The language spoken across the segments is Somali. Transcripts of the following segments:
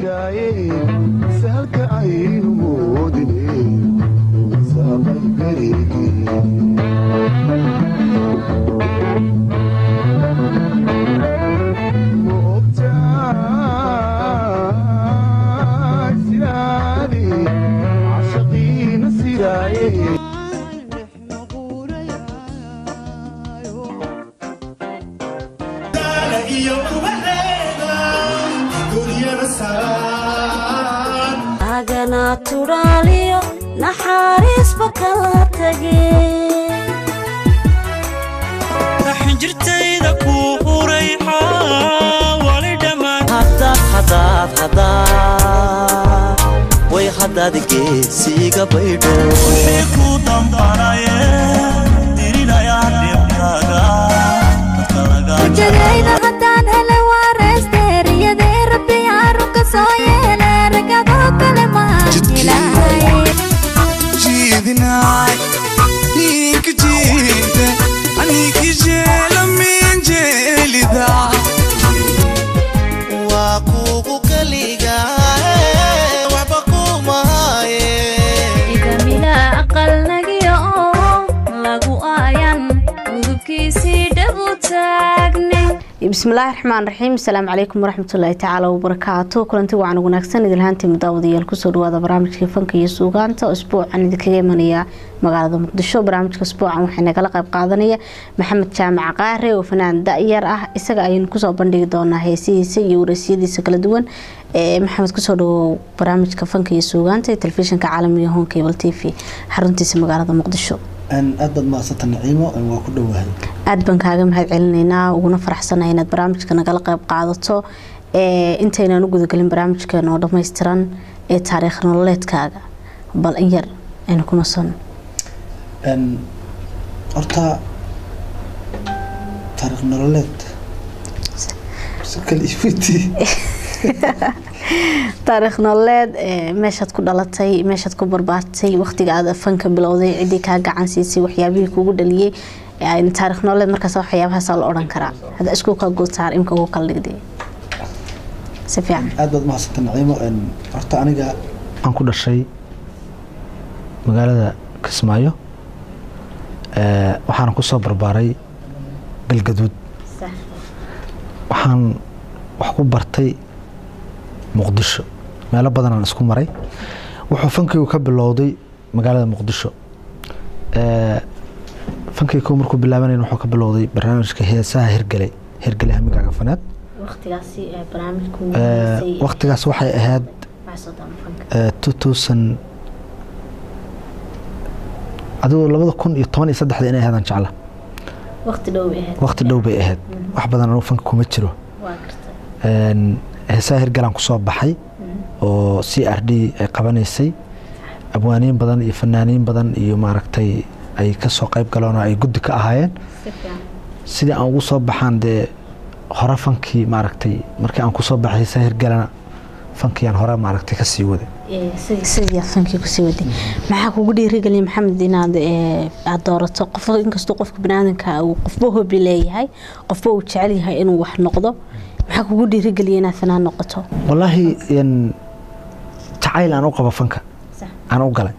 siraaye sahalka aynu moodine saaqay gareegii ma ogtahay siraade cashaqiina siraaye agana turaliyo naxariis bakala tagee raxin jirtayda ku hurayha wali dhamaan hada way hadad geesiga baydho wixii ku dambaanaye dirinaya dhibkaaga jadayda haddaan hele waareesteeriyadee rabbi aruka soo yeele ragadoo kale maajilahay jiidinaay ninka jiide aniki jeela min jeelida waa kugu kaliga waxba kumahaye igamila aqalnagiyo oo lagu aayan gudubkiisii dhabu taagne bismillaahi raxmaan raxiim assalaamu calaykum waraxmatullaahi tacaala wabarakaatu kulanti wacan wanaagsan idilhaantii mudaawadayaal kusoo dhawaada barnaamijka fanka iyo suugaanta oo isbuucan idinkaga imanaya magaalada muqdisho barnaamijka isbuucan waxaa nagala qayb qaadanaya maxamed jaamac qaare oo fanaan da-yar ah isaga ayaynu kusoo bandhigi doonaa heesihiisa iyo wareysiyadiisa kala duwan maxamed kusoo dhawow barnaamijka fanka iyo suugaanta ee telefishinka caalamiga Home Cable TV xaruntiisa magaalada muqdisho aad bad maasatan Naciimo waa ku dhawahay aad baan kaaga mahad celinaynaa uguna faraxsanahay inaad barnaamijka nagala qayb qaadato intaynaan u gudagelin barnaamijkeena oo dhammaystiran ee taariikh nololeedkaaga bal in yar aynu ku nasan horta taariikh nololeed sakal ifiti taariikh nololeed meeshaad ku dhalatay meeshaad ku barbaartay waqtiga aad fanka bilowday cidii kaa gacan siisay waxyaabihii kugu dhaliyay taariikh nololeed markaas waxyaabahaas la oran karaa hada isku ka gooltaar imka ugu kala dhigday si fiican aad bad maasatan Naciimo horta aniga aan ku dhashay magaalada Kismaayo waxaan ku soo barbaaray Galgaduud waxaan wax ku bartay Muqdisho meelo badan aan isku maray wuxuu fankaygu ka bilowday magaalada Muqdisho fankaygu markuu bilaabanayna wuxuu ka bilowday barnaamijka heesaha hirgalay hamigaaga fanaad waqtigaasi barnaamijku waqtigaas waxay ahayd 2000 adoo 2013 inay ahaydaan jecla waqti dhow bay ahayd wax badan oo fanka kuma jiro waa gartay heesaha hirgalaan ku soo baxay oo CRD ay qabanaysay abwaaniin badan iyo fanaaniin badan iyo maaragtay ay ka soo qayb galeen oo ay guddi ka ahaayeen sidii aan ugu soo baxaan de hore fankii maaragtay markii aan ku soo baxay heesaha hirgalana fankii aan hore maaragtay ka sii waday sidii fankii ku sii waday maxaa kugu dhiirigeliyay maxamed inaad aad doorato qof inkastoo qofka banaadinka uu qofba hobby leeyahay qofba uu jecel yahay inuu wax noqdo maxaa kugu dhiirigeliyay inaad fanaan noqoto wallahi jacayl aan u qabo fanka aan u galay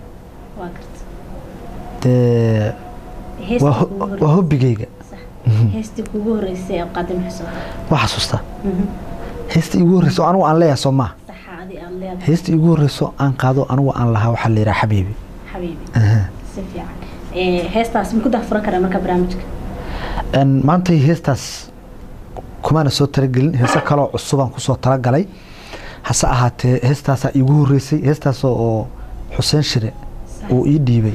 waa gartay waa hobbigayga heestii kugu horeysay ee qadim xasuusta waa xasuusta heestii igu horeysay anigu aan leeyahay Soomaa heestii igu horeysay aan qaado anigu aan lahaa waxa la yiraahdaa xabiibi si fiican heestaas ma ku dahfuran karaa marka barnaamijka maanta heestaas kumaana soo talagelin heesa kale cusub aan ku soo talagalay hase ahaatee heestaas igu horeysay heestaas oo Xuseen Shire oo ii dhiibay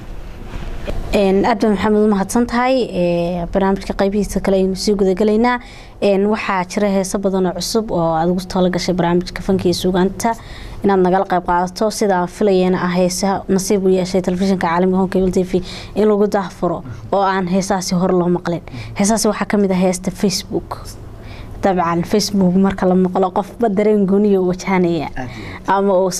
aad baan maxamed u mahadsan tahay barnaamijka qaybihiisa kale aynu sii gudagalaynaa waxaa jira heeso badan oo cusub oo aad ugu talo gashay barnaamijka fanka iyo suugaanta inaad nagala qayb qaadato sida filayena ah heesaha nasiib u yeeshay telefishinka caalamiga Home Cable TV in lagu daahfuro oo aan heesaasi hor loo maqlin heesaasi waxaa kamid ah heesta Facebook طبعا فيسبوك marka la maqlo qofba dareen gooniyo wajhanaya ama oo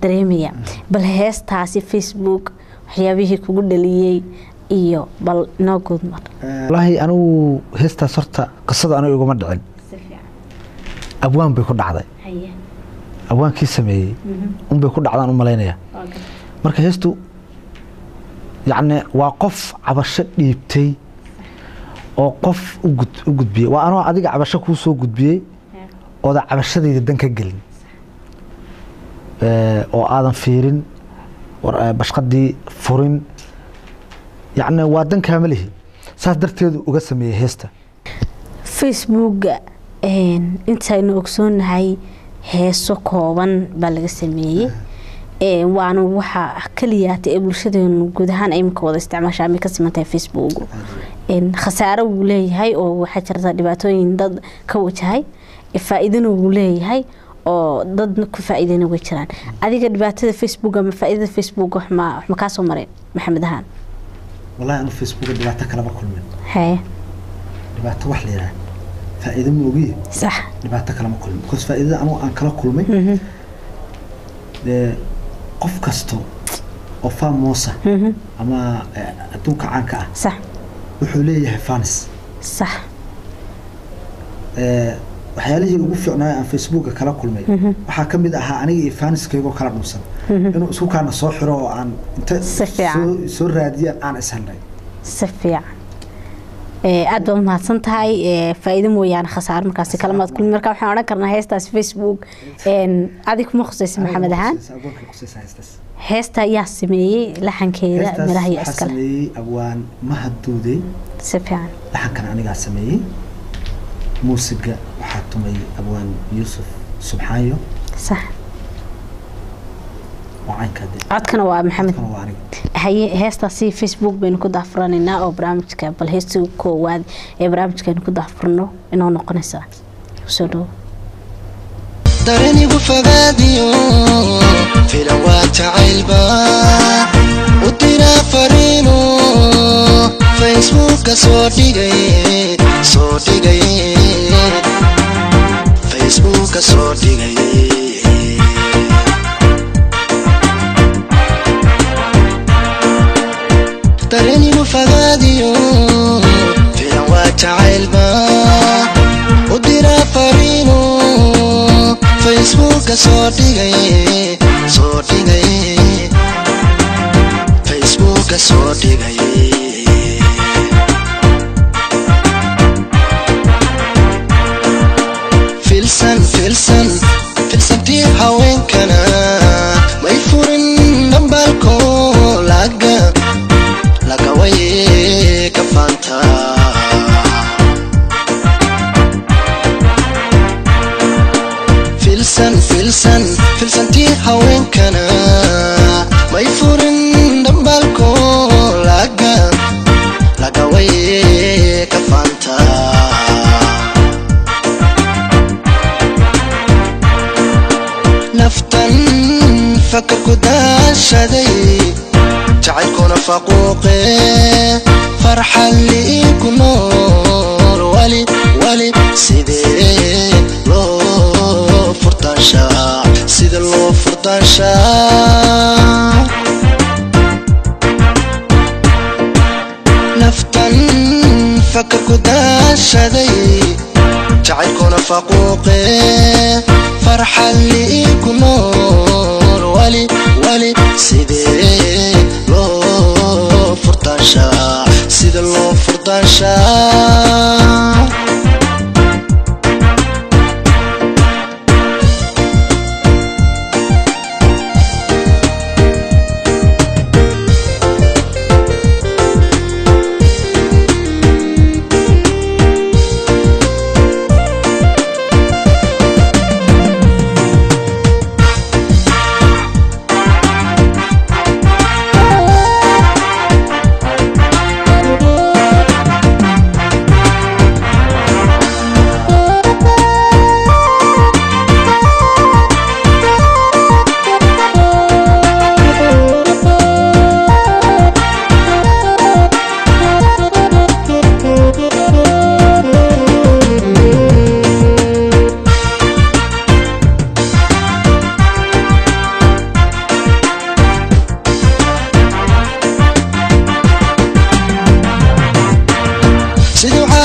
dareemaya bal heestaasi Facebook waxyaabihii kugu dhaliyay iyo bal noo gudmar wallahi anigu heestaas horta qisada anigu iguma dhicin abwaan bay ku dhacday abwaankii sameeyey unbay ku dhacdaan u malaynaya marka heestu yacni waa qof cabasho dhiibtay oo qof u gudbiyey waa anoo adiga cabasho kuu soo gudbiyey ooda cabashadayda dan ka gelin oo aadan fiirin bashqadii furin yacni waa dan kaama lihi saas darteedu uga sameeyey heesta facebooka intaynu ogsoonahay heeso kooban baa laga sameeyey waana waxa kaliyaata ee bulshadeenu guud ahaan imika wada isticmaashaa mid ka simantahay facebook khasaaro wuu leeyahay oo waxaa jirta dhibaatooyin dad ka wajahay faa'iidana wuu leeyahay oo dad ku faa'iideyna way jiraan adiga dhibaatada facebook ama faa'iidada facebook wax ma ka soo maray maxamed ahaan wallahi anu facebook dhibaato kala ma kulmin dhibaato wax leeyahay faa'iido ma ogi صح dhibaato kala ma kulmin because faa'iidada anu aan kala kulmay qof kasto oo faamosa ama adduunka caanka ah صح wuxuu leeyahay fans صح waxyaalihii ugu fiicnaa aan Facebook kala kulmay waxa kamid ahaa aniga iyo fanskayga kala dhumsan inuu isku kaana soo xiro oo aan inta soo raadiyaan aan ishalnay si fiican aad baad mahadsan tahay faa'iido mooyaan khasaar markaas kalamaad kulmi marka waxaan oran karnaa heestaas Facebook adig kuma khusaysan maxamed ahaan heesta yaa sameeyay laxankeeda miraha iyo iskala sameeyay abwaan mahadduuday si fiican laxankan aniga sameeyay موسيقى وحاتمي أبوان يوسف سبحانه صح وعين كده عدكنا ومحمد هي هستا سي فيسبوك بين كده فرانينا أو برامج كابل هستو كواد برامج كان كده فرنو إنه نقنسا وسودو درني بفقاديو في لوات علبة وطينا فرينو فيسبوك صوتي جاي Facebook صوتي جاي تريني مفقاديو في لوات علبة ودينا فرينو Facebook صوتي جاي Facebook صوتي جاي فلسن تي هاوين كنا ما يفورن نمبالكو لقا وي كفانتا فلسن تي هاوين كنا ما يفورن نمبالكو لقا وي كفانتا نفتن فكر كداش هدي تعيكون فقوقي فرحة اللي يكون نور ولي سيدي لو فرطانشا سيدي لو فرطانشا نفتن فكر كداش هدي تعيكون فقوقي فرحة اللي يكون نور ولي سيدي لو فرطانشا سيدي لو فرطانشا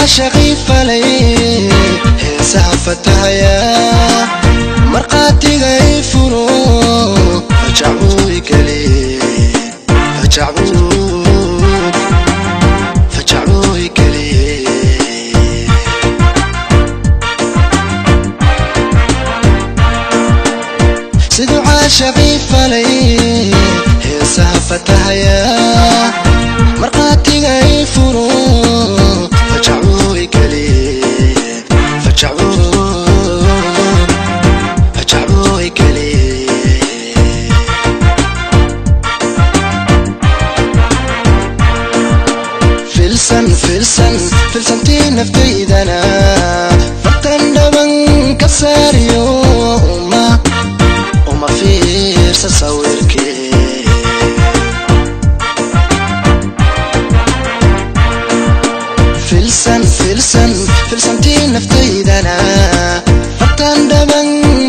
شغيف لي هسه فتايا marqaatiga i furo fajacuu ikale fajacuu ikale siduu caashaqii falay heesaha fatahaya marqaatiga i furo fajacuu ikale fajacuu ikale filsantii naftaydana fartan dhaban ka saariyo uma fiirsa sawirkee filsantii naftaydana fartan dhaban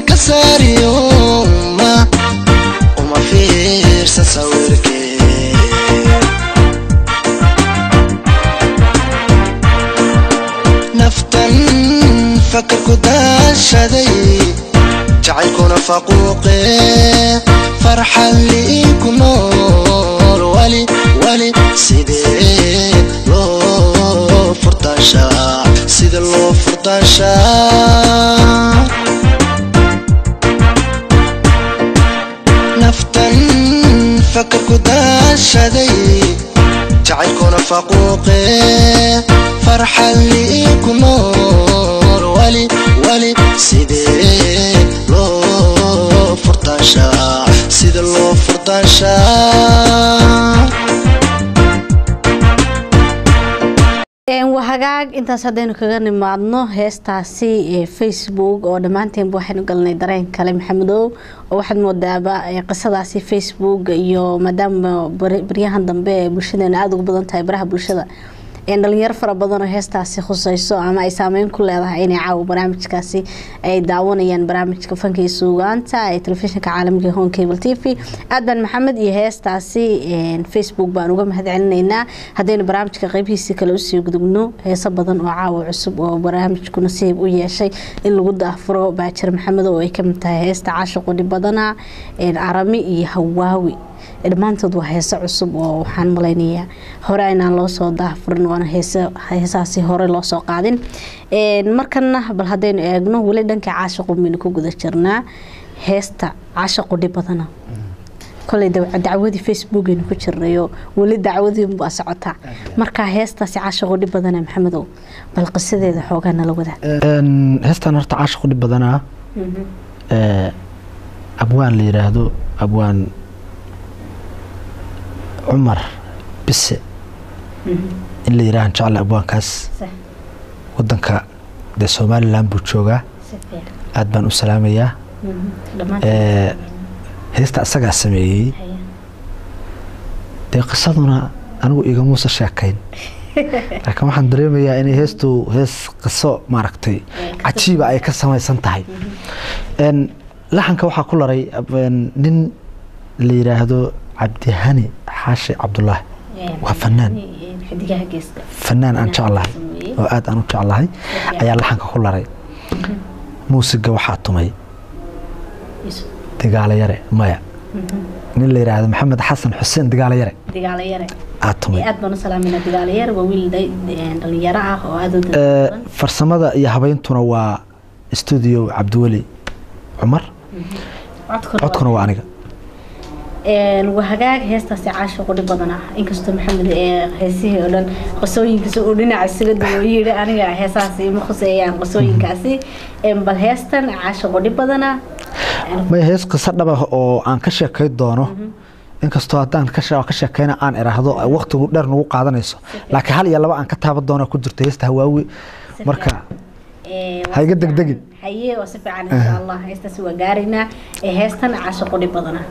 ka saariyo uma fiirsa sawirkee فكركو داشدي جعلكونا فقوقي فرحة اللي كنور ولي سيدي لو فرطاشا سيدي لو فرطاشا نفتن فكركو داشدي جعلكونا فقوقي فرحة اللي كنور ولي سيدي لو فرطاشا سيدي لو فرطاشا wahagaag intaas haddaynu kaga nimaadno heestaasi ee Facebook oo dhammaanteenba waxaynu galnay dareen kale maxamedow oo waxaad moodaaba qisadaasi Facebook iyo maadaama baryahan dambe ee bulshadeena aad ugu badan tahay baraha bulshada dhalinyaro fara badan oo heestaasi khusayso ama ay saameyn ku leedahay inay caawa barnaamijkaasi ay daawanayaan barnaamijka fanka iyo suugaanta ee telefishinka caalamiga Home Cable TV aadan maxamed iyo heestaasi Facebook baan uga mahadcelinaynaa haddaynu barnaamijka qaybihiisa kale u sii gudubno heesa badan oo caawa cusub oo barnaamijku nasiib u yeeshay in lagu daafuro Baajir Maxamed oo ay ka mid tahay heesta caashiqo dhibadana arami iyo hawaawi dhammaantood waa heeso cusub oo waxaan malaynayaa hore inaan loo soo daafurin waana heesaasi hore loo soo qaadin markana bal haddaynu eegno weli dhanka caashiqo miynu ku guda jirnaa heesta caashiqo dhibadana kolay dacwadii Facebook aynu ku jirnayo weli dacwadii baa socotaa marka heestaasi caashiqo dhibadana maxamedow bal qisadeeda xoogaa nala wadaa heestan horta caashiqo dhibadana abwaan la yiraahdo abwaan عمر بس اللي يران جعل أبوان كاس ودنك ده سومالي لامبو تشوغا أدبان السلامية هيستا أساقا السمية ده قصدنا أنو إيغا موسى شاكين لكن waxaan dareemayaa inay heestu hees qiso maaragtay cajiiba ay ka samaysan tahay laxanka waxa ku laray nin la yiraahdo عبد هاني حاشي عبد الله وفنان فنان أن شاء الله وآد أن شاء الله أيا الله حنك كل رأي موسيقى وحاتمي دقالة يري مايا نيل يري هذا محمد حسن حسين دقالة يري عاتمي أدبنا سلامنا دقالة يري وويل دي يرعى وآدو فرسمة يا هبينتنا و استوديو عبد الولي عمر عدكنا وعنيقا وهجاج هيستاسي عاشق dhibadana inkastoo maxamed heesii oo dhan qosooyinkiisa oo dhinaca isaga duwayay aniga heesaasi ma khuseeyaan qosooyinkaasi bal heestan caashaq dhibadana ma hees qisa dhaba oo aan ka sheekay doono inkastoo hadaan ka sheekayna aan iraahdo waqtigu dheer nagu qaadanayso laakiin hal iyo laba aan ka taaban doono ku jirto heesta hawaawi marka hayga degdegin haye wasif aan insha Allah heestaasi waa gaarina heestan caashaq dhibadana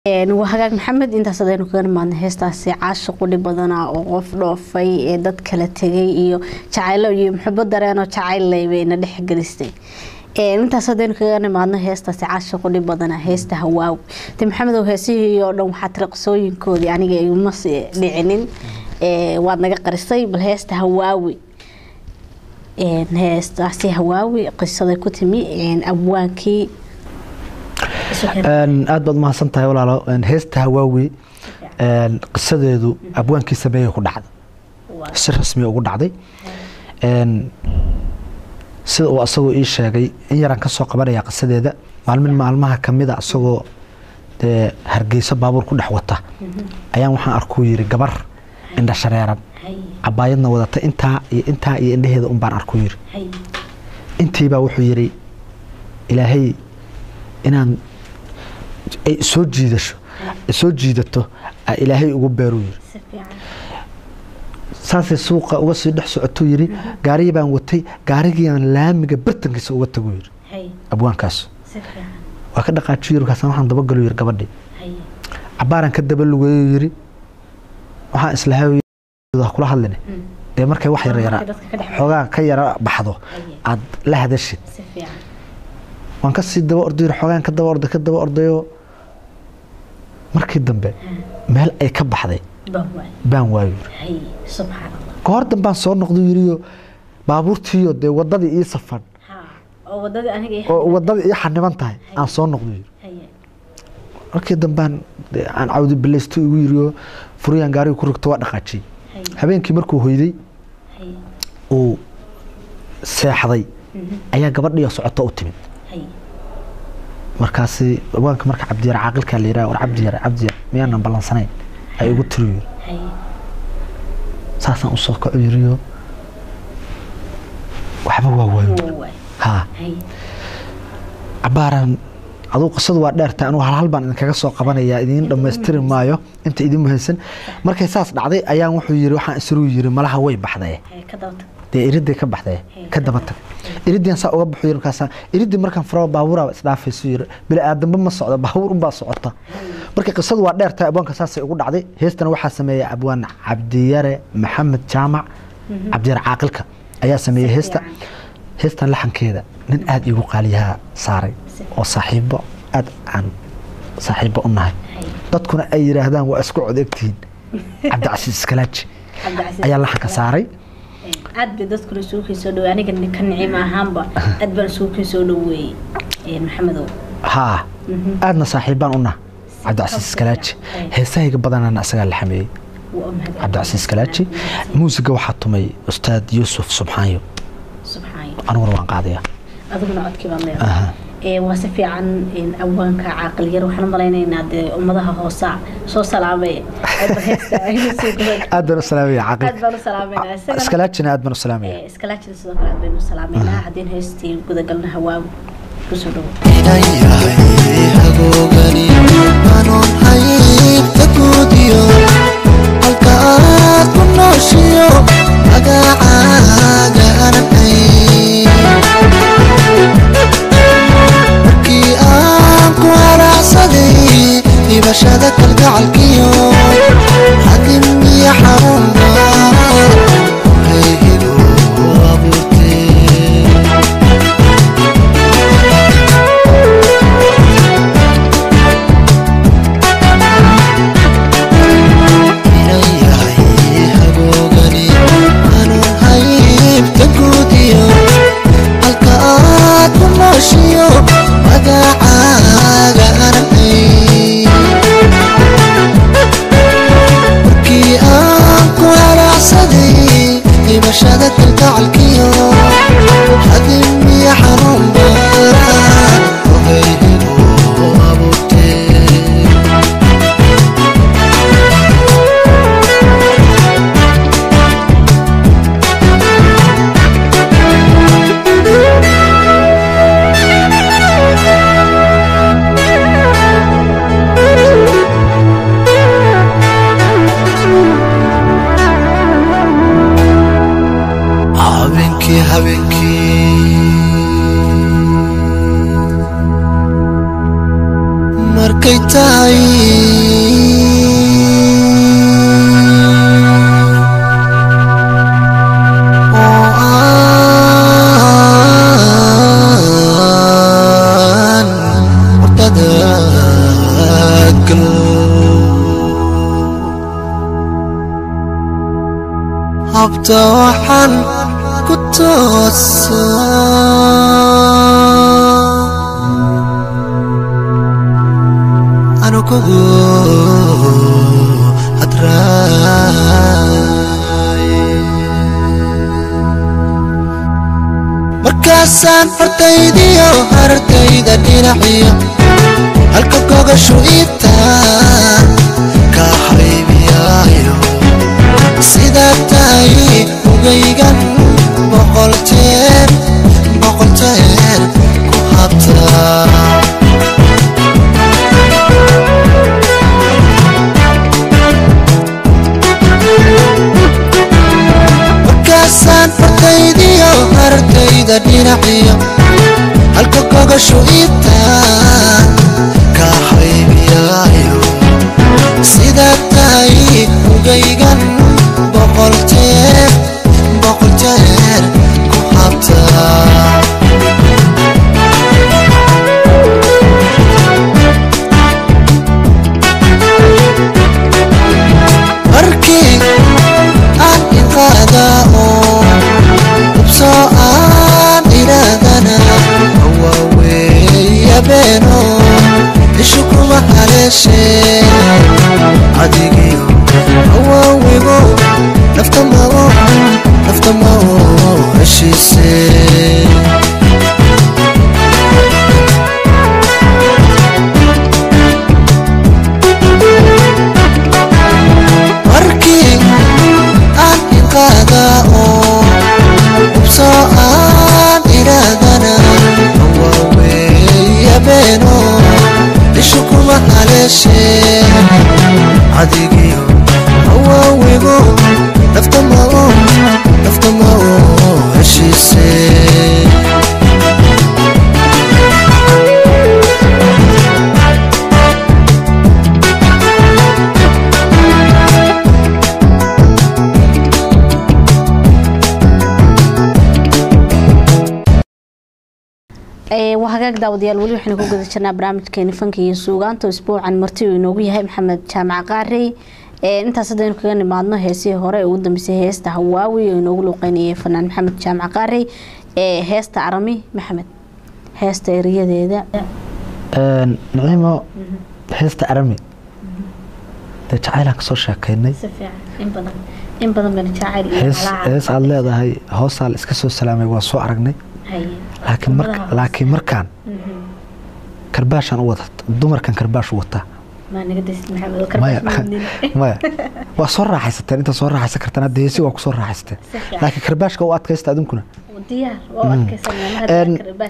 وهاجاك محمد أنت صدقني كنا ما نهست عاشق ودي بدنا وقف ضفي دت كلا تجي شعيله يمحب درنا شعيله بين ده حجرستي أنت صدقني كنا ما نهست عاشق ودي بدنا هست هواو تي محمد وهسي يوم حترق سوين كود يعني يمس لعنين وادنا قرصي بالهست هواوي هست عسي هواوي قصة كتمي أبوانكي aad baad mahadsan tahay walaalo heesta hawaawi qisadeedu abwaankii sameeyay ku dhacday si rasmi ugu dhacday sida uu asagoo ii sheegay in yaran ka soo qabanaya qisadeeda maalmaha kamida asagoo hargeysa baabuur ku dhex wata ayaan waxaan arkuu yiri gabar indha shareeran cabaayadna wadata intaa iyo indhaheeda un baan arkuu yiri intiiba wuxuu yiri ilaahay inaan ay soo jiidato ilaahay ugu beeru yiri saasay suuqa uga sii dhex socoto yiri gaariga baan watay gaarigiian laamiga bartankiisa uga tago yiri abwaankaas waa ka dhaqaajiyo yiri kaasaan waxaan daba galo yiri gabadhi cabaaran ka daba lugeeyo yiri waxaan islaahay kula hadlane dee markay wax yar xoogaa ka yara baxdo aad la hadashid waan ka sii daba ordayo xoogaan ka daba ordayo markii dambe meel ay ka baxday baan waayo subhanallah goor dambaan soo noqdo yiriyo baabuurtiyo de wadadii ii safan oo wadadii ii xaniban tahay aan soo noqdo yiri markii dambaan aan cawdi bileysto ugu yiriyo furiyaan gaariga ku rugto waa dhaqaajay habeenkii markuu hoyday oo seexday ayaa gabadhiyo socoto u timid markaasi abwaanka marka cabdiyar caaqilka la yiraahdo cabdiyar miyaan balansanayn ay ugu tiriyo saasan u soo kaco yiriyo waxba waa waayo ha abaaran aduu qisadu waa dheertaa anuu hal baan idinkaga soo qabanayaa idin dhammaystiri maayo inta idin muhiimsan markay saas dhacday ayaan wuxuu yiri waxaan isru yiri malaha way baxday dee iridii ka baxday ka daba tag iridii saa uga baxo markaas iridii markaan furo baabuura isdhaafayso yiri bila aadamba ma socdo baabuur baa socota markay qisadu waa dheertaa abwaanka saas ay ugu dhacday heestana waxa sameeyay abwaan Cabdiyare Maxamed Jaamac Cabdiyar Caaqilka ayaa sameeyay heestan laxankeeda nin aad igu qaaliyaha saaray oo saaxiibo aad aan saaxiibo u nahay dadkuna ay yiraahdaan waa isku codeegtiin Cabdicasiis Kalaaji ayaa laxanka saaray aad dadku soo xiisoo dhaw aniga kan nicimo ahaanba aad baan soo xiisoo dhaweey maxamedow ha aadna saaxiibaan u nahay Cabdicasiis Kalaaji heesayga badanana asaga la xameeyay Cabdicasiis Kalaaji muusiga waxa tumay ustaad Yuusuf Subxaayo aniguna waan qaadaya aduguna codkii baan leeyahay waa si fiican abwaanka caaqil yar waxaan malaynaynaa dee ummadaha hoosa soo salaamay aad baan salaamay caaqil iskalaajina aad baan salaamay iskalaajina sidoo kale aad baan salaamaynaa hadeen heestii guda galna hawaa kusoo dhaw hagogani anon haybta gudiyo halka aad ku nooshiyo magacaaga anay markii aan ku haracsaday dibashada kalgacalkiyo hadim iyo xarunba hayhidu abuurtee markay tahay oo aan wadada galo habta waxaan ku toosaa anu kugu hadraay markaasaan fartaydiyo hardayda dhinaciyo halka gogashu iibtaan ka haybiyaayo sidaa tahay ugaygan boqol jeer ku habtaa markaasaan fartaydiyo hardayda dhinaciyo halka gogashu iibtaan ka haybiyaayo sidaa tahay ugaygan boqol jeer ku habtaa markii aan iqaada oo ubsoo aan iraadana waaweeya beeno ishu kuma haleeshee adigiyo awaawigo nafta ma oo heshiisee markii aan iqaada oo ubsoo aan iraadana waaweeya beeno ishu kuma haleeshee adigiyo awaawigo nafta ma oo heshiisee وهاجاك داود يا الولي وحنا كوجد شرنا برامج كان فنكي سوغان تو أسبوع عن مرتي ونوجي هاي محمد جامع قاري أنت صدقني كنا معنا هسي هراء ودم بسي هست هواوي ونقول قنية فنان محمد جامع قاري هست عرمي محمد هست رياضة ده نعيمة هست عرمي تجعلك صوشة كيني سفيع إن بدن من تجعل هست الله هذا هاي هوصل إسكسو السلام يوصو عرقني laakiin markaan karbaashan u wada dumarkan karbaash wata maya waa soo raaxaysateen inta soo raaxaysan kartaan hadda heesi waa ku soo raaxaysateen laakiin karbaashka u adkaysta adunkuna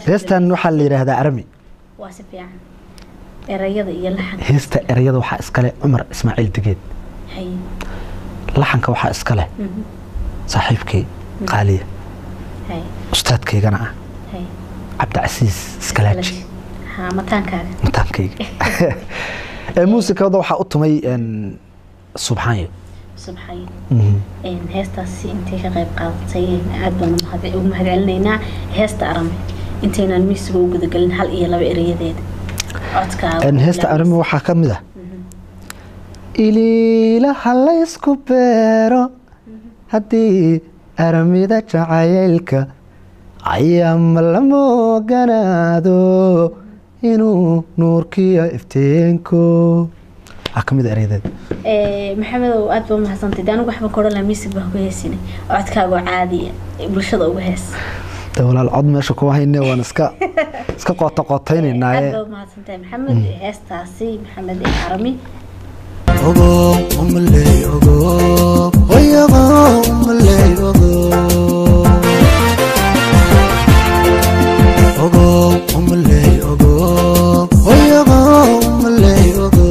heestan waxaa la yidhaahdaa arami heesta erayada waxaa iskale cumar ismaaciil digeed laxanka waxaa iskale saaxiibkay qaaliya ustaadkaygana ah cabdicasiis iskalaaji mataankayga muusikada waxaa u tumay subxaanyo heestaasi intay ka qayb qaadatay aad baan ugu mahadcelinaynaa heesta arame intaynaan miisiga u gudagelin hal iyo laba erayadeeda heesta arame waxaa ka mid ah iliilaha laysku beero haddii aramida jacaylka ayaama lama oganaado inuu nuurkiyo ifteenko ka mid ereydeed maxamed oo aad baa mahadsantahay anigu waxba koran la miisig baa ku heesinay codkaaga caadi bulshada uga hees walaal cod meesha ku hayne waan iska qootaynaynaa aad baa mahadsantahay maxamed heestaasi maxamed arami ogo umley ogo oyago umley ogo ogo umley ogo oyago umley ogo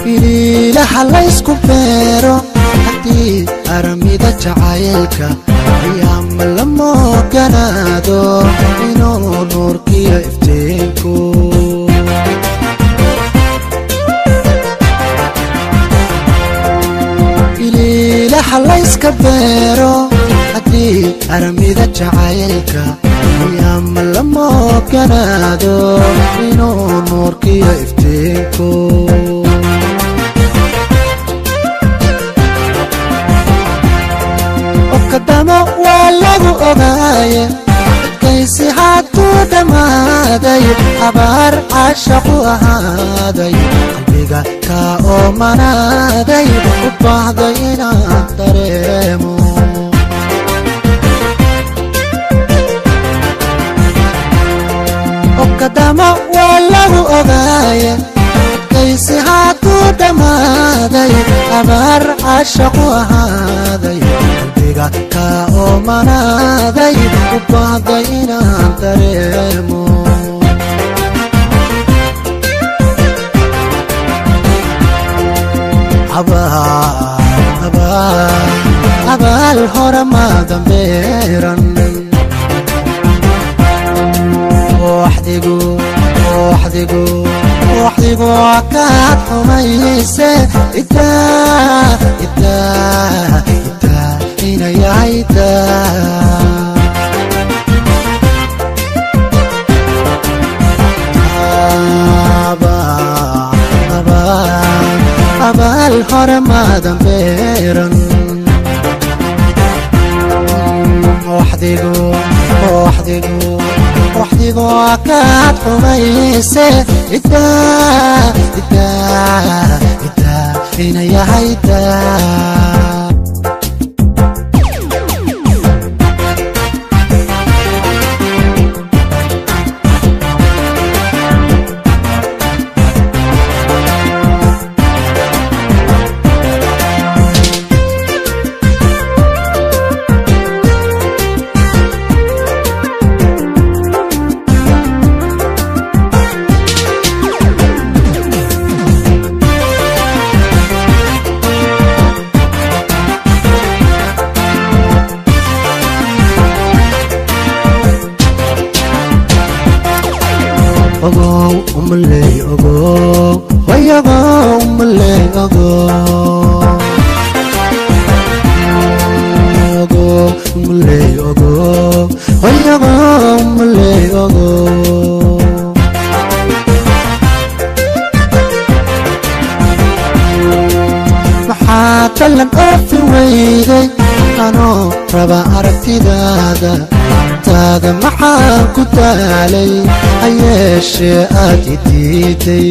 ilaha laysku beero haddii aramida jacaylka ayaama lama oga ganaado inuu nuurkiyo iftiinku iliilaha layska beero haddii aramida jacaylka yaama lama ganaado inuu nuurkiyo iftiinku okadamo waa lagu ogaaye kaysi hadduu dhammaaday abaar caashaqu ahaaday qalbiga kaa oomanaaday u baahday inaan dareemo okadamo waa lagu ogaaye kaysi hadduu dhammaaday abaar caashaqu ahaaday qalbiga kaa oomanaaday u baahday inaan dareemo abaal hore ma dambeeran waxdigu kaad xumayse inayahayda abaal hore ma dambeeran waxdigu kaad xumayse inayahayda ogow umaley ogow wayagow umaley ogow umaley ogow wayagow umaley ogow maxaa talan oofi weyday anoo raba aragtidaada taada maxaan ku taalay hayeeshee aad i diiday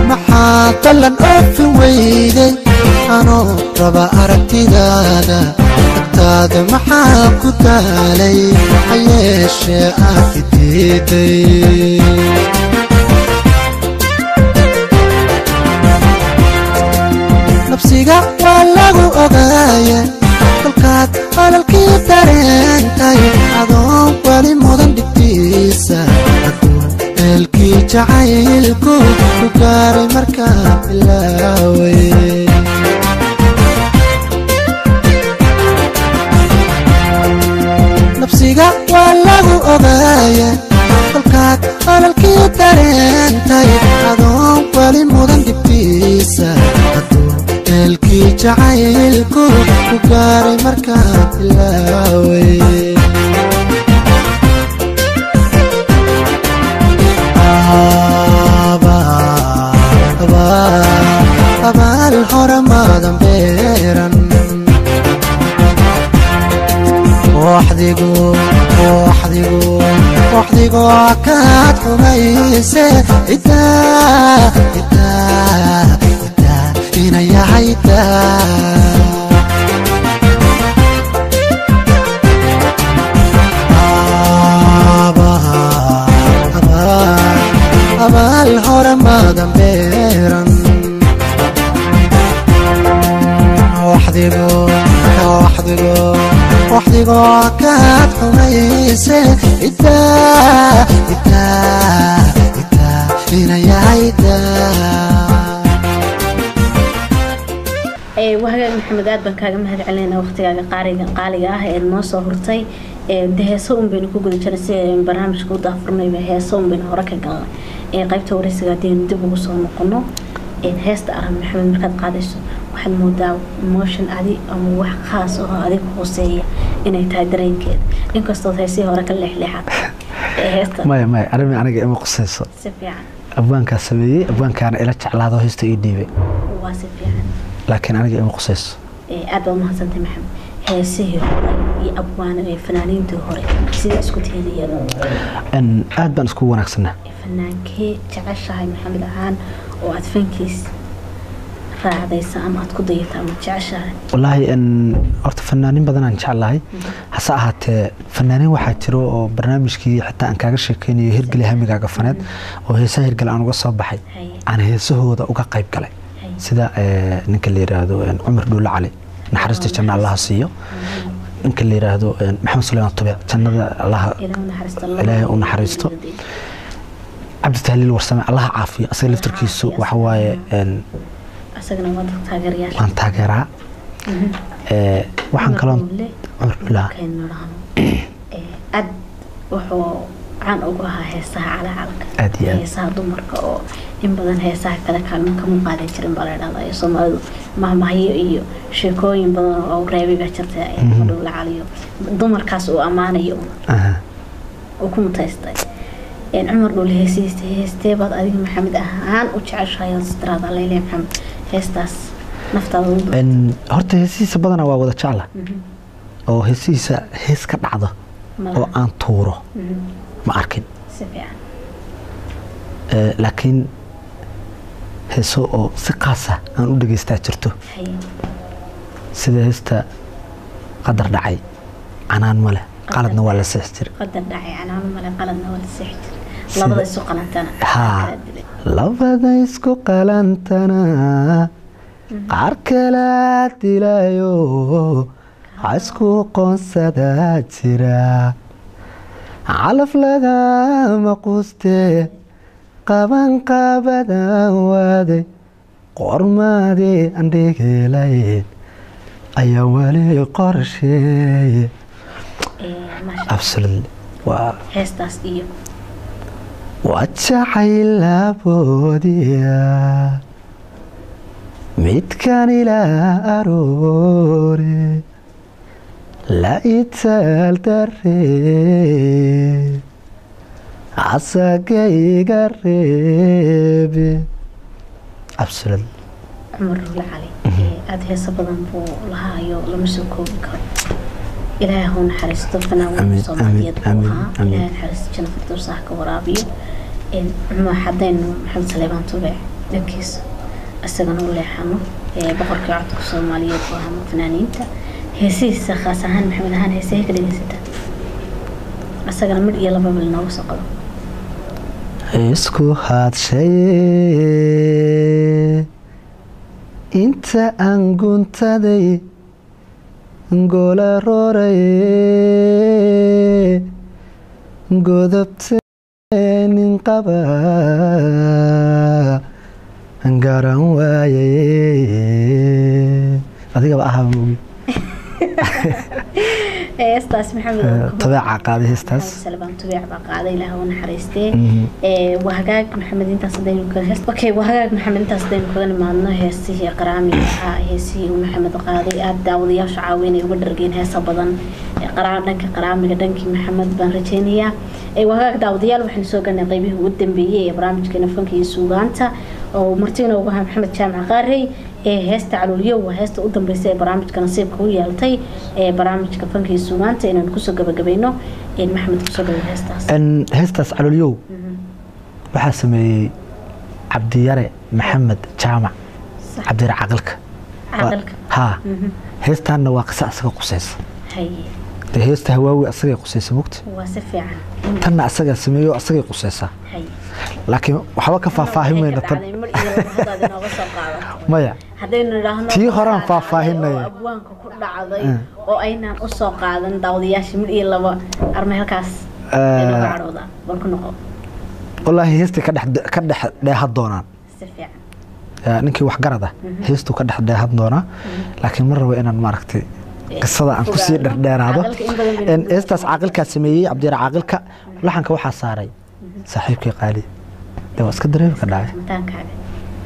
maxaa talan oofi weyday anoo raba aragtidaada taada maxaan ku taalay hayeeshee aad i diiday nafsiga waa lagu ogaaye kolkaad ololkii dareentay adoon weli mudan dhigtiisa hadduu eelkii jacaylku ku gaaray markaan bilaaway nafsiga waa lagu ogaaye kolkaad ololkii dareentay adoon weli mudan dhigtiisa eelkii jacaylku ku gaaray markaan bilaaway abaal hore ma dambeeran waxdigu kaad xumayse inayahayda abaal hore ma dambeeran waxdigu kaad xumayse inayahayda maxamed aad baan kaaga mahad celinayna waqtigaaga qaaliga ah ee noo soo hurtay heeso un baynu ku guda jirnay si barnaamijka u daafurnayba heeso un baynu hore ka galnay qaybta wareysiga haddaynu dib ugu soo noqono heesta aran maxamed markaad qaadayso waxaad moodaa emotion adi ama wax khaas oo adiga hooseeya inay tahay dareenkeeda inkastoo heesii hore ka leexleexad heesta maya aniga ima qusayso si fiican abwaankaa sameeyey abwaankaana ila jeclaado heesta ii dhiibay waa si fiican laakiin aniga ima qusayso aad baa umahadsantay maxamed heesihii hore iyo abwaana ee fanaaniintii hore sida isku teediyada aad baan isku wanaagsanaa fanaankee jeceshahay maxamed ahaan oo aad fankiis raacdaysa ama aad ku dayata ama jeceshahay wallaahi horta fanaanin badan aan jeclahay hase ahaatee fanaanin waxaa jiro oo barnaamijkii xitaa aan kaaga sheekeynayo hirgeli hamigaaga faneed oo heesaha hirgale aan uga soo baxay aan heesahooda uga qayb galay sida ninka la yiraahdo Cumar Dhuule Cali naxariista janna Allah siiyo ninka la yiraahdo Maxamed Suleymaan Tube jannada Allah ilaahay u naxariisto عبد التهليل ورسمة الله عافية أصل لفتركيسو وحواي أصلنا ما تاجرياش وان تاجرها وحن كلام لا كان نرام أد وحو عن أوجها هسها على علك أديا هسها دمرك أو إن بدن هسها كذا كان كم قاعد يشرب بلاد الله يسمى ما هي إيو شكوين بدن أو رابي بشرتها مدول عليه دمر كاس وأمانة يوم وكم تستي عمر دول هستي بعد أديك محمد أهان وتشعر شيء استراد الله ليه محمد هستاس نفترض إن هرت هسيسة بدنا ووضع شعله أو هسيسة هس كبعضه أو أن طوره ما أركن سفيان لكن هسو أو ثقاسة أنا أقول لك استأجرته سيد هستا قدر دعي عنان مله قالدنا ولا سحجر قدر دعي عنان مله قالدنا ولا سحجر لبدا isku qalantana labada isku qalantana qaar kala dilayo asku qoonsada jira calaf laga maquste qaban qabada wade qormaade andhegelay ayaa wali qorsheey absolutely waa heestaas iyo وأتشعل بوديا متكان إلى أروري لا يتسال دري عساقي قريبي أبسل عمر العلي هذه صبغا بو لها يو لمسوكو بكر إلهي هون حرستو فناوين صوماليات بوها إلهي حرست جنة فردور صاحك ورابيو ما حدين محمد سليمان طبيع لكيس أستغنوا الله حنو بقر كعتك صوماليات بوها فنانين هسيس خاصة هان محمد هان هسيه كده نسيته أستغنى مر يلا باب النوس قلو اسكو هاد شيء انت انقون تدي نقول روري قدبت ننقبا نقارن وايي هذيك بقى أهم استاذ محمد طبيعة قاعدة استاذ سلبان طبيعة قاعدة إلى هون حريستي وهجاك محمد أنت صدقني كذا أوكي وهجاك محمد أنت صدقني كذا ما أنه هسي قرامي هسي ومحمد قاضي أبدا وضياش عاويني وبدرجين هسا بدن قرامي قدنك محمد بن رجينيا وهجاك داوديال وحنا سوقنا طيبه ودن بيه برامج كنا فنكي سوقانتا ومرتينا وبها محمد جامع قاري هستا علوليو وهستا قدام بيسي برامج كنصيب كوي يالتي برامج كفنكي سوغانتا إن نكسو قبقبينو إن محمد كسو هستاس إن هستاس علوليو وحاسمي عبدياري محمد جامع عبدير عقلك ها هستا أنا واقسا أساق قسيس هاي هستا هواوي أساق قسيس موقت واسفي عن تنا أساق سميو أساق قسيسا هاي لكن وحواك فاهمين مايا tii horaan faahfaahinay abwaanka ku dhacday oo aynaan u soo qaadan daawadayaasha mid iyo laba armay halkaas inoo carooda bal ku noqo wallahi heesta ka dhex dheeha doonaan si fiican ninkii wax garada heestu ka dhexdheehan doonaa laakiin mar rabo inaan maaragtay qisada aan ku sii dherdheeraado heestaas caaqilkaa sameeyey cabdiyar caaqilka laxanka waxaa saaray saaxiibkii qaali waa iska dareemi ka dhacay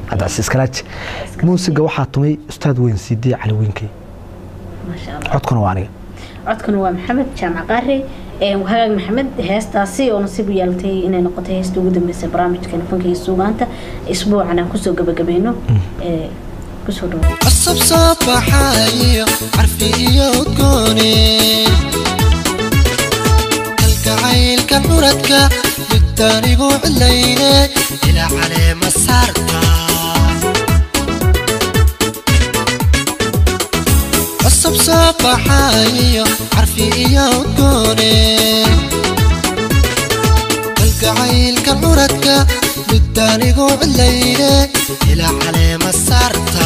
cabdicasiis kalaaji muusiga waxaa tumay ustaad weyn siidii cali weynkey codkuna waa aniga codkuna waa maxamed jaamac qaari وهاجم محمد هستاسي ونصيب يالتي إن نقطة هستو قدام بس برامج كان فنكي السوغانتا أسبوع أنا كسو قبينه كسو دو قصب صباحايا عرفي وتكوني الكعيل كنورتك بالتاريخ وعلينا إلى على مسارتك قصب صباحايا عرفي وتكوني الكعيل كنورتك بالتاريخ وعلينا إلى على مسارتك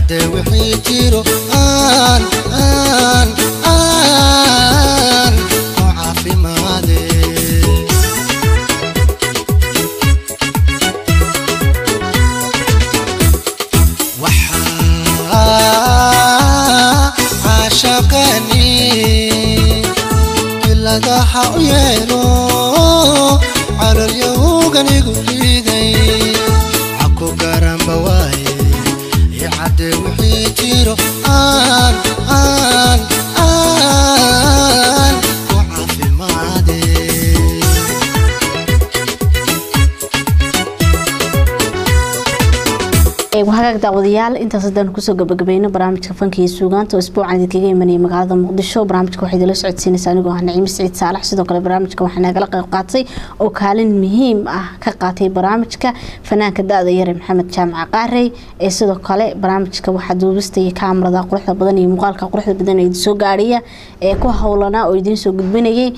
يعدي وحيتيرو آن وعافي مادي عاشقني كل ضحى ويلو على اليوغن يقولي عكو قرن بواي يعدي وحيتيرو آن وعافي مادي وهاك داوديال انت صدقنا كسو gabagabayno barnaamijka fanka iyo suugaanta oo isbuucan idinkaga imanay magaalada Muqdisho barnaamijka waxa idin la socodsiinaysaa anigoo ah Naciim Saciid Saalax sidoo kale barnaamijka waxa naga qayb qaatay oo kaalin muhiim ah ka qaatay barnaamijka fanaanka daada yar Maxamed Jaamac Qaarey ee sidoo kale barnaamijka waxa duubistay kaamirada quruxda badan iyo muuqaalka quruxda badan ee soo gaariya ee ku hawlana oo idin soo gudbinayay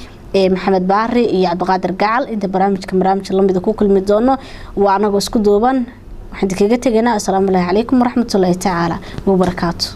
Maxamed Baari iyo Cabdiqaadir Gacal inta barnaamijka lamida ku kulmi doono waa anagu isku duuban waxaan kaga tagaynaa assalaamu alaykum waraxmatullaahi tacaala wa barakaatuh